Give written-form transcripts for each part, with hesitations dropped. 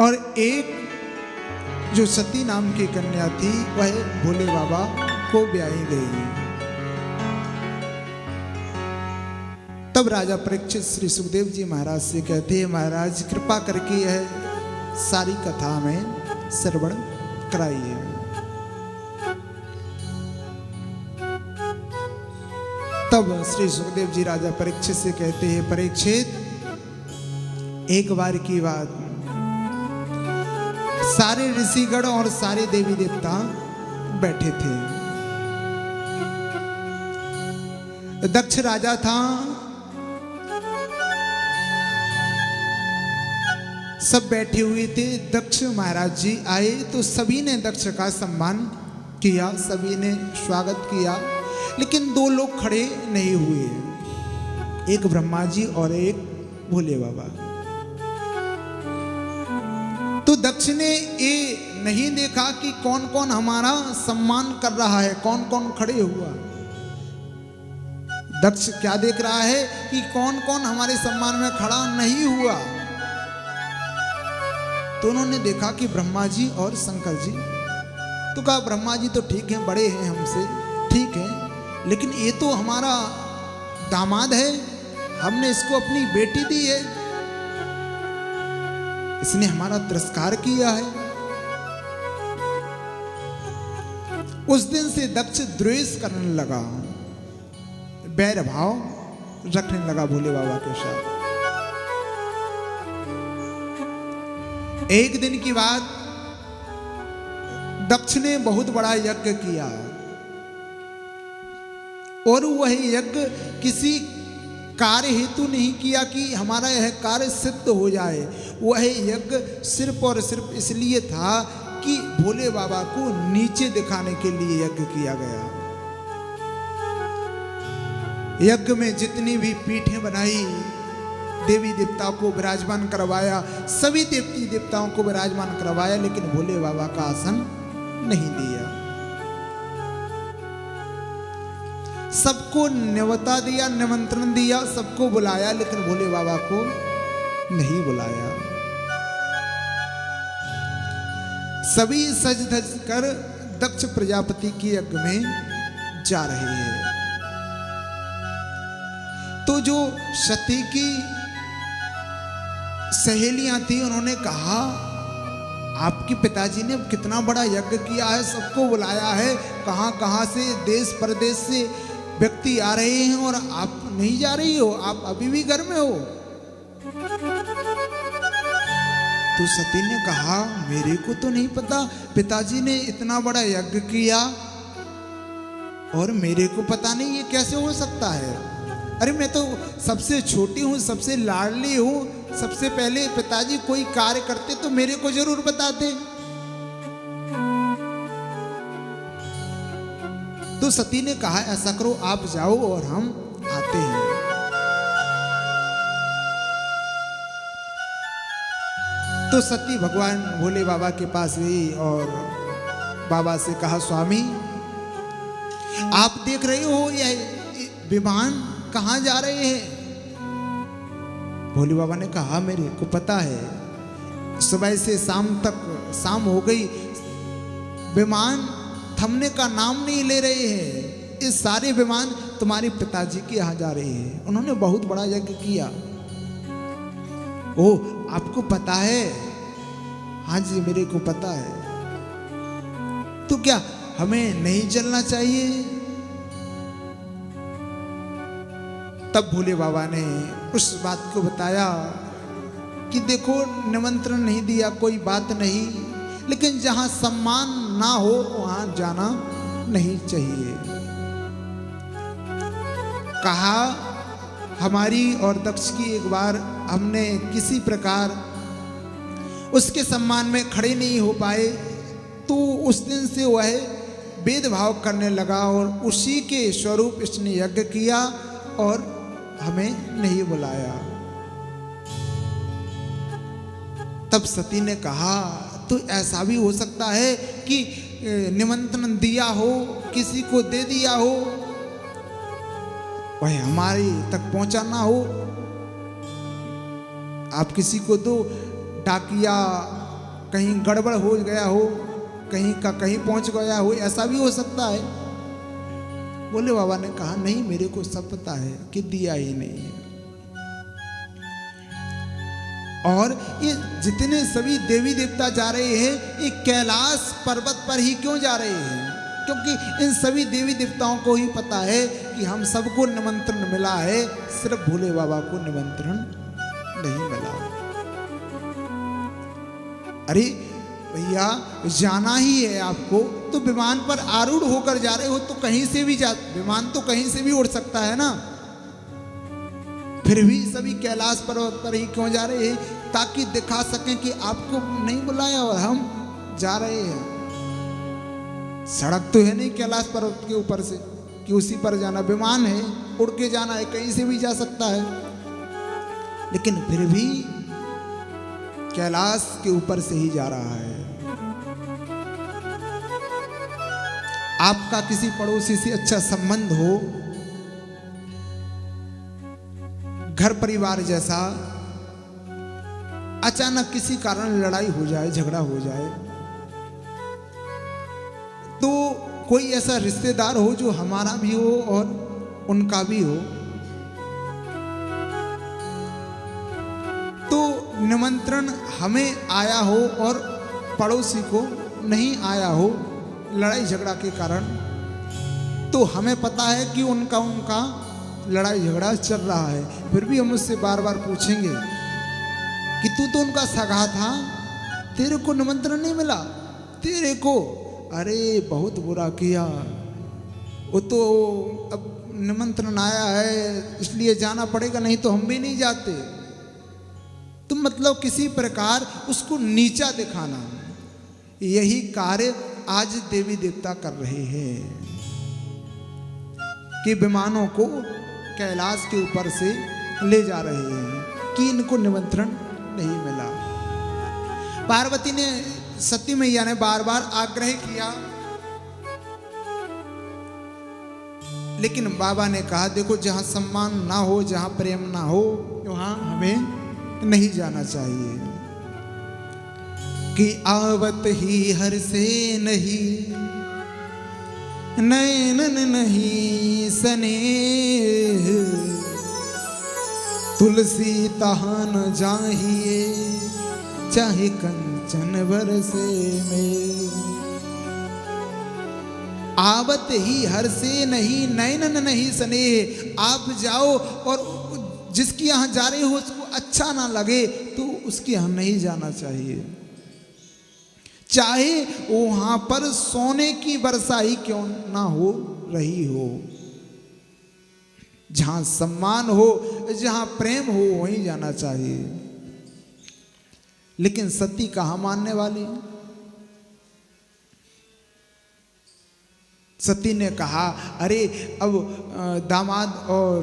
और एक जो सती नाम की कन्या थी वह भोले बाबा को ब्याही गई। तब राजा परीक्षित श्री सुखदेव जी महाराज से कहते हैं, महाराज कृपा करके यह सारी कथा में श्रवण कराइए। तब श्री सुखदेव जी राजा परीक्षित से कहते हैं, परीक्षित एक बार की बात, सारे ऋषिगण और सारे देवी देवता बैठे थे। दक्ष राजा था, सब बैठे हुए थे। दक्ष महाराज जी आए तो सभी ने दक्ष का सम्मान किया, सभी ने स्वागत किया, लेकिन दो लोग खड़े नहीं हुए, एक ब्रह्मा जी और एक भोले बाबा। तो दक्ष ने ये नहीं देखा कि कौन कौन हमारा सम्मान कर रहा है, कौन कौन खड़े हुआ। दक्ष क्या देख रहा है कि कौन कौन हमारे सम्मान में खड़ा नहीं हुआ। तो उन्होंने देखा कि ब्रह्मा जी और शंकर जी। तो कहा ब्रह्मा जी तो ठीक है, बड़े हैं हमसे, ठीक है, लेकिन ये तो हमारा दामाद है, हमने इसको अपनी बेटी दी है, इसने हमारा तिरस्कार किया है। उस दिन से दक्ष द्वेष करने लगा, बैर भाव रखने लगा भोले बाबा के साथ। एक दिन की बात, दक्ष ने बहुत बड़ा यज्ञ किया और वह यज्ञ किसी कार्य हेतु नहीं किया कि हमारा यह कार्य सिद्ध हो जाए। वह यज्ञ सिर्फ और सिर्फ इसलिए था कि भोले बाबा को नीचे दिखाने के लिए यज्ञ किया गया। यज्ञ में जितनी भी पीठें बनाई, देवी देवताओं को विराजमान करवाया, सभी देवी देवताओं को विराजमान करवाया, लेकिन भोले बाबा का आसन नहीं दिया। सबको न्योता दिया, निमंत्रण दिया, सबको बुलाया, लेकिन भोले बाबा को नहीं बुलाया। सभी सज धज कर दक्ष प्रजापति के यज्ञ में जा रहे हैं। तो जो सती की सहेलियां थी, उन्होंने कहा आपके पिताजी ने कितना बड़ा यज्ञ किया है, सबको बुलाया है, कहां कहां से देश प्रदेश से व्यक्ति आ रहे हैं और आप नहीं जा रही हो, आप अभी भी घर में हो। तो सती ने कहा मेरे को तो नहीं पता, पिताजी ने इतना बड़ा यज्ञ किया और मेरे को पता नहीं, ये कैसे हो सकता है। अरे मैं तो सबसे छोटी हूँ, सबसे लाडली हूँ, सबसे पहले पिताजी कोई कार्य करते तो मेरे को जरूर बताते। तो सती ने कहा ऐसा करो आप जाओ और हम आते हैं। तो सती भगवान भोले बाबा के पास गई और बाबा से कहा स्वामी आप देख रहे हो यह विमान कहाँ जा रहे हैं। भोले बाबा ने कहा मेरे को पता है, सुबह से शाम तक, शाम हो गई, विमान थमने का नाम नहीं ले रहे हैं। इस सारे विमान तुम्हारे पिताजी के यहाँ जा रहे हैं, उन्होंने बहुत बड़ा यज्ञ किया। ओह आपको पता है? हाँ जी मेरे को पता है। तो क्या हमें नहीं चलना चाहिए? तब भोले बाबा ने उस बात को बताया कि देखो निमंत्रण नहीं दिया कोई बात नहीं, लेकिन जहां सम्मान ना हो वहां जाना नहीं चाहिए। कहा हमारी और दक्ष की एक बार हमने किसी प्रकार उसके सम्मान में खड़े नहीं हो पाए, तो उस दिन से वह भेदभाव करने लगा और उसी के स्वरूप इसने यज्ञ किया और हमें नहीं बुलाया। तब सती ने कहा तो ऐसा भी हो सकता है कि निमंत्रण दिया हो, किसी को दे दिया हो, वह हमारे तक पहुंचा ना हो। आप किसी को दो, डाकिया कहीं गड़बड़ हो गया हो, कहीं का कहीं पहुंच गया हो, ऐसा भी हो सकता है। भोले बाबा ने कहा नहीं, मेरे को सब पता है कि दिया ही नहीं है। और ये जितने सभी देवी देवता जा रहे हैं, ये कैलाश पर्वत पर ही क्यों जा रहे हैं? क्योंकि इन सभी देवी देवताओं को ही पता है कि हम सबको निमंत्रण मिला है, सिर्फ भोले बाबा को निमंत्रण नहीं मिला। अरे भैया, जाना ही है आपको तो विमान पर आरूढ़ होकर जा रहे हो तो कहीं से भी जा, विमान तो कहीं से भी उड़ सकता है ना। फिर भी सभी कैलाश पर्वत पर ही क्यों जा रहे हैं? ताकि दिखा सकें कि आपको नहीं बुलाया और हम जा रहे हैं। सड़क तो है नहीं कैलाश पर्वत के ऊपर से कि उसी पर जाना, विमान है, उड़ के जाना है, कहीं से भी जा सकता है। लेकिन फिर भी कैलाश के ऊपर से ही जा रहा है। आपका किसी पड़ोसी से अच्छा संबंध हो, घर परिवार जैसा, अचानक किसी कारण लड़ाई हो जाए, झगड़ा हो जाए, तो कोई ऐसा रिश्तेदार हो जो हमारा भी हो और उनका भी हो, तो निमंत्रण हमें आया हो और पड़ोसी को नहीं आया हो लड़ाई झगड़ा के कारण, तो हमें पता है कि उनका लड़ाई झगड़ा चल रहा है, फिर भी हम उससे बार बार पूछेंगे कि तू तो उनका सगा था, तेरे को निमंत्रण नहीं मिला, तेरे को, अरे बहुत बुरा किया, वो तो अब निमंत्रण आया है इसलिए जाना पड़ेगा, नहीं तो हम भी नहीं जाते। तो मतलब किसी प्रकार उसको नीचा दिखाना, यही कार्य आज देवी देवता कर रहे हैं कि विमानों को कैलाश के ऊपर से ले जा रहे हैं कि इनको निमंत्रण नहीं मिला। पार्वती ने, सती मैया ने बार बार आग्रह किया, लेकिन बाबा ने कहा देखो, जहां सम्मान ना हो, जहां प्रेम ना हो, वहां हमें नहीं जाना चाहिए। कि आवत ही हर से नहीं, नैनन नहीं स्नेह, तुलसी तहान जाहिए, चाहे कंचन बरसे में। आवत ही हर से नहीं, नैनन नहीं स्नेह, आप जाओ और जिसकी यहाँ जा रहे हो उसको अच्छा ना लगे तो उसके यहाँ नहीं जाना चाहिए, चाहे वहां पर सोने की वर्षा ही क्यों ना हो रही हो। जहां सम्मान हो, जहां प्रेम हो, वहीं जाना चाहिए। लेकिन सती कहाँ मानने वाली? सती ने कहा अरे अब दामाद और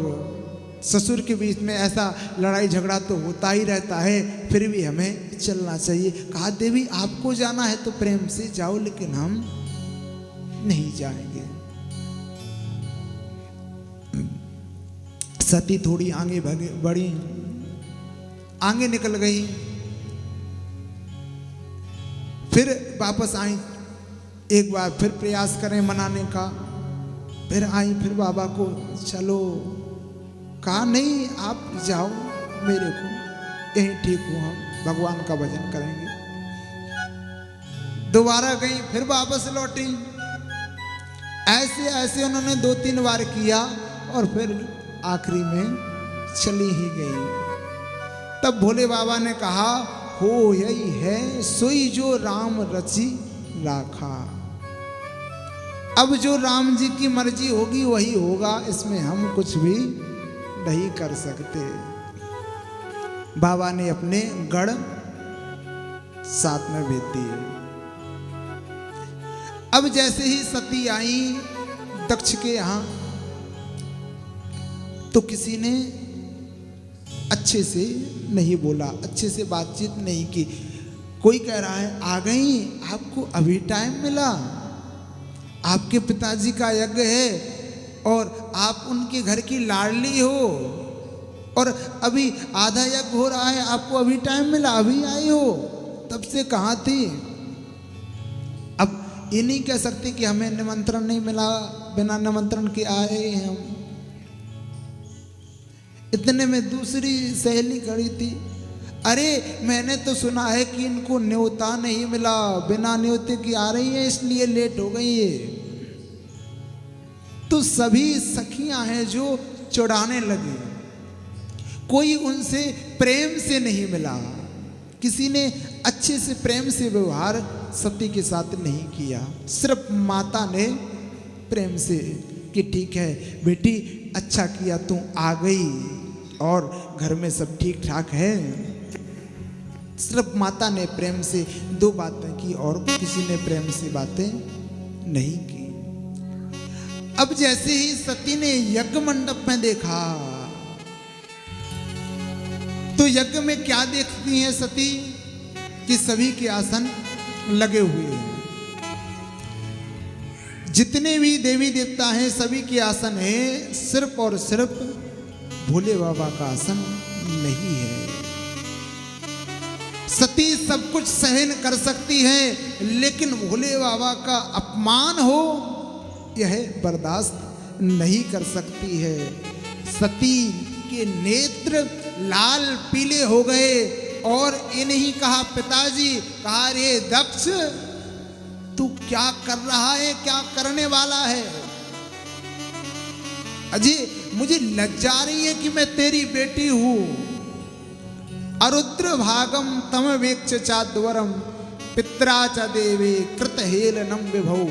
ससुर के बीच में ऐसा लड़ाई झगड़ा तो होता ही रहता है, फिर भी हमें चलना चाहिए। कहा देवी आपको जाना है तो प्रेम से जाओ, लेकिन हम नहीं जाएंगे। सती थोड़ी आगे बढ़ी, आगे निकल गई, फिर वापस आई, एक बार फिर प्रयास करें मनाने का, फिर आई, फिर बाबा को चलो, कहा नहीं आप जाओ, मेरे को यहीं ठीक हूँ, हम भगवान का भजन करेंगे। दोबारा गई, फिर वापस लौटी, ऐसे ऐसे उन्होंने 2-3 बार किया और फिर आखिरी में चली ही गई। तब भोले बाबा ने कहा हो यही है सोई जो राम रची राखा। अब जो राम जी की मर्जी होगी वही होगा, इसमें हम कुछ भी नहीं कर सकते। बाबा ने अपने गढ़ साथ में भेज दिए। अब जैसे ही सती आई दक्ष के यहां, तो किसी ने अच्छे से नहीं बोला, अच्छे से बातचीत नहीं की। कोई कह रहा है आ गई, आपको अभी टाइम मिला, आपके पिताजी का यज्ञ है और आप उनके घर की लाडली हो और अभी आधा यज्ञ हो रहा है, आपको अभी टाइम मिला, अभी आई हो। तब से कहाँ थी। अब ये नहीं कह सकते कि हमें निमंत्रण नहीं मिला, बिना निमंत्रण के आए हैं हम। इतने में दूसरी सहेली खड़ी थी, अरे मैंने तो सुना है कि इनको न्योता नहीं मिला, बिना न्योते की आ रही है इसलिए लेट हो गई है। तो सभी सखियां हैं जो चिढ़ाने लगे, कोई उनसे प्रेम से नहीं मिला, किसी ने अच्छे से प्रेम से व्यवहार सती के साथ नहीं किया। सिर्फ माता ने प्रेम से कि ठीक है बेटी, अच्छा किया तू आ गई और घर में सब ठीक ठाक है। सिर्फ माता ने प्रेम से दो बातें की और किसी ने प्रेम से बातें नहीं की। अब जैसे ही सती ने यज्ञ मंडप में देखा तो यज्ञ में क्या देखती हैं सती कि सभी के आसन लगे हुए हैं, जितने भी देवी देवता हैं सभी के आसन है, सिर्फ और सिर्फ भोले बाबा का आसन नहीं है। सती सब कुछ सहन कर सकती है, लेकिन भोले बाबा का अपमान हो यह बर्दाश्त नहीं कर सकती है। सती के नेत्र लाल पीले हो गए और इन्हीं कहा पिताजी, कहा रे दक्ष तू क्या कर रहा है, क्या करने वाला है। अजय मुझे लज्जा रही है कि मैं तेरी बेटी हूं। अरुद्र भागम तम वेक्ष चाद्वरम पित्रा च देवे कृत हेलनम विभौ।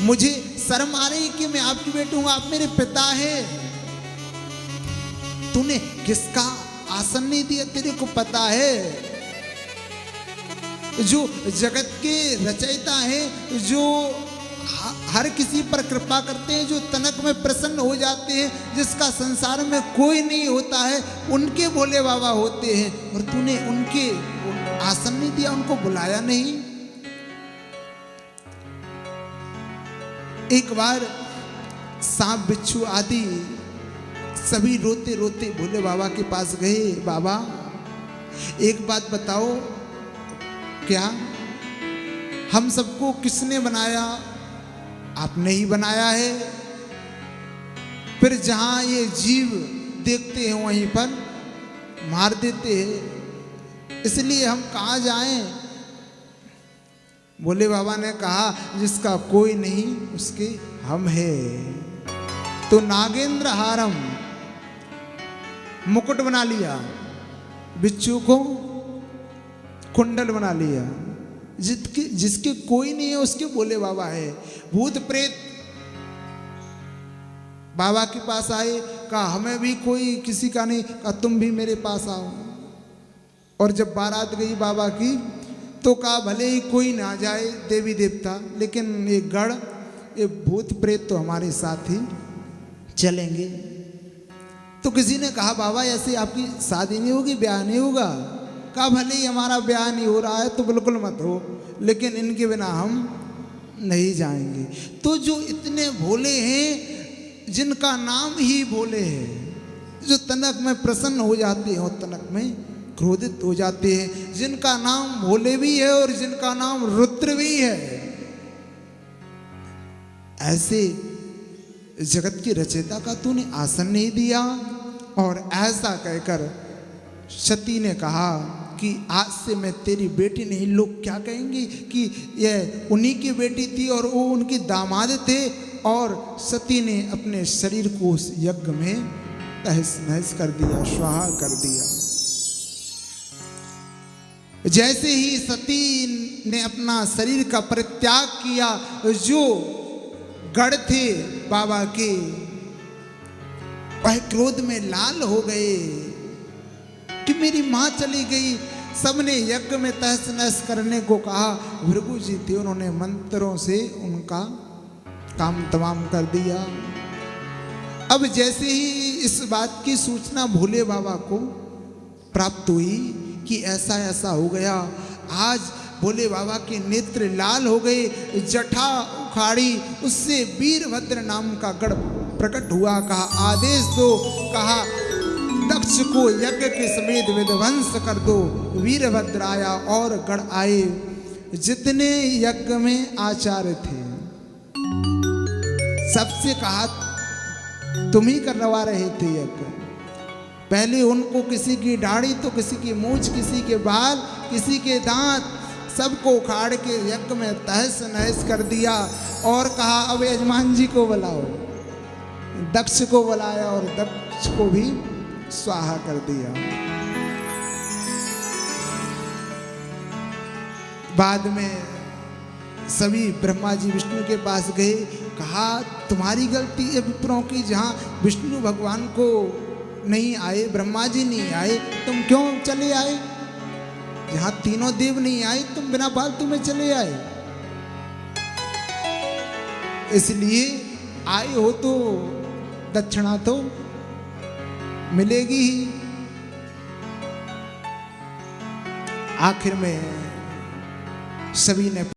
मुझे शर्म आ रही कि मैं आपकी बेटी हूं, आप मेरे पिता हैं। तूने किसका आसन नहीं दिया, तेरे को पता है। जो जगत के रचयिता है, जो हर किसी पर कृपा करते हैं, जो तनक में प्रसन्न हो जाते हैं, जिसका संसार में कोई नहीं होता है, उनके भोले बाबा होते हैं। और तूने उनके आसन नहीं दिया, उनको बुलाया नहीं। एक बार सांप बिच्छू आदि सभी रोते रोते भोले बाबा के पास गए। बाबा एक बात बताओ, क्या हम सबको किसने बनाया? आपने ही बनाया है। फिर जहां ये जीव देखते हैं वहीं पर मार देते हैं, इसलिए हम कहां जाएं? भोले बाबा ने कहा जिसका कोई नहीं उसके हम है। तो नागेंद्र हारम मुकुट बना लिया, बिच्छू को कुंडल बना लिया। जिसके कोई नहीं है उसके भोले बाबा है। भूत प्रेत बाबा के पास आए, कहा हमें भी कोई किसी का नहीं, कहा तुम भी मेरे पास आओ। और जब बारात गई बाबा की तो कहा भले ही कोई ना जाए देवी देवता, लेकिन ये गढ़ ये भूत प्रेत तो हमारे साथ ही चलेंगे। तो किसी ने कहा बाबा ऐसे आपकी शादी नहीं होगी, ब्याह नहीं होगा? कहा भले ही हमारा ब्याह नहीं हो रहा है तो बिल्कुल मत हो, लेकिन इनके बिना हम नहीं जाएंगे। तो जो इतने भोले हैं, जिनका नाम ही भोले है, जो तनक में प्रसन्न हो जाते हैं और तनक में क्रोधित हो जाते हैं, जिनका नाम भोले भी है और जिनका नाम रुद्र भी है, ऐसे जगत की रचयिता का तूने आसन नहीं दिया। और ऐसा कहकर सती ने कहा कि आज से मैं तेरी बेटी नहीं। लोग क्या कहेंगे कि यह उन्हीं की बेटी थी और वो उनकी दामाद थे। और सती ने अपने शरीर को उस यज्ञ में तहस नहस कर दिया, स्वाहा कर दिया। जैसे ही सती ने अपना शरीर का परित्याग किया, जो गढ़ थे बाबा के वह क्रोध में लाल हो गए कि मेरी मां चली गई। सबने यज्ञ में तहस नहस करने को कहा। भृगु जी थे, उन्होंने मंत्रों से उनका काम तमाम कर दिया। अब जैसे ही इस बात की सूचना भोले बाबा को प्राप्त हुई कि ऐसा ऐसा हो गया, आज भोले बाबा के नेत्र लाल हो गए, जटा उखाड़ी, उससे वीरभद्र नाम का गढ़ प्रकट हुआ। कहा आदेश दो, कहा दक्ष को यज्ञ के समेत विध्वंस कर दो। वीरभद्र आया और गण आए, जितने यज्ञ में आचार्य थे सबसे कहा तुम ही करवा रहे थे यज्ञ। पहले उनको किसी की दाढ़ी तो किसी की मूंछ, किसी के बाल, किसी के दांत, सबको उखाड़ के यज्ञ में तहस नहस कर दिया और कहा अब यजमान जी को बुलाओ। दक्ष को बुलाया और दक्ष को भी स्वाहा कर दिया। बाद में सभी ब्रह्मा जी विष्णु के पास गए, कहा तुम्हारी गलती है विप्रों की, जहाँ विष्णु भगवान को नहीं आए, ब्रह्मा जी नहीं आए, तुम क्यों चले आए? जहाँ तीनों देव नहीं आए तुम बिना फालतू में चले आए। इसलिए आए हो तो दक्षिणा तो मिलेगी ही। आखिर में सभी ने